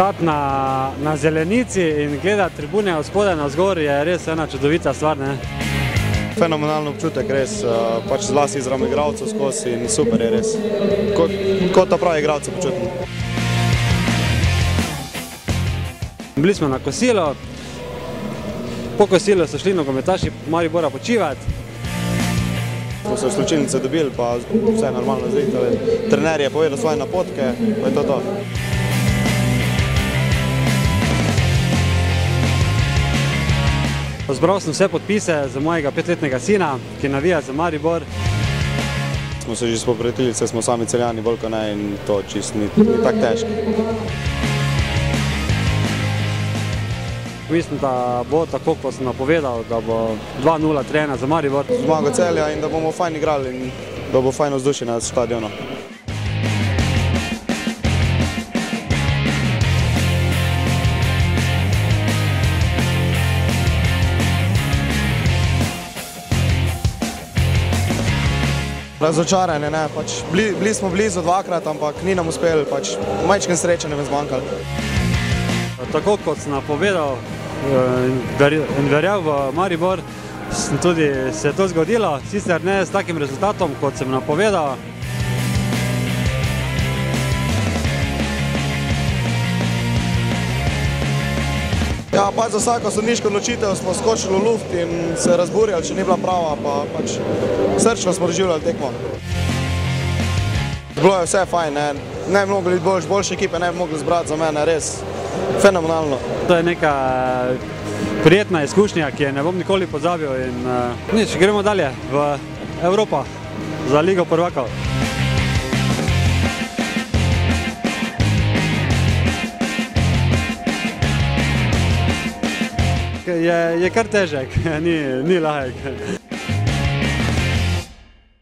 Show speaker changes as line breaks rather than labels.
Stati na zelenici in gledati tribune od spodaj na vzgor je res ena čudovita stvar, ne?
Fenomenalno občutek, res, pač zlasti izravno igralcev skozi in super je res. Kot ta pravi igralce počutim.
Bili smo na kosilo, po kosilu so šli nogometaši Maribora počivati.
Smo se v slučilnice dobili, pa vse normalno zrihtali. Trener je povedal svoje napotke, pa je to.
Zbral sem vse podpise za mojega 5-letnega sina, ki navija za Maribor.
Smo se že spoprijateljili, saj smo sami Celjani bolj kot ne in to čist ni tako težko.
Mislim, da bo tako, kot sem napovedal, da bo 2-0 3-1 za Maribor.
Zmago Celja in da bomo fajn igrali in da bo fajn vzdušje na stadionu. Razočaranje, ne, pač bili smo blizu dvakrat, ampak ni nam uspel, pač majčken sreče nam je zmanjkalo.
Tako kot sem napovedal in verjel v Maribor, tudi se je to zgodilo, sicer ne s takim rezultatom, kot sem napovedal.
Ja, pač za vsako sodniško odločitev smo skočili v luft in se razburjali, če ni bila prava, pa pač srčno smo doživljali tekmo. Bilo je vse fajn, ne bi mogli biti boljše ekipe, ne bi mogli zbrati za mene, res fenomenalno.
To je neka prijetna izkušnja, ki je ne bom nikoli pozabil in nič, gremo dalje v Evropo za Ligo prvakov. Je kar težek, ni lahek.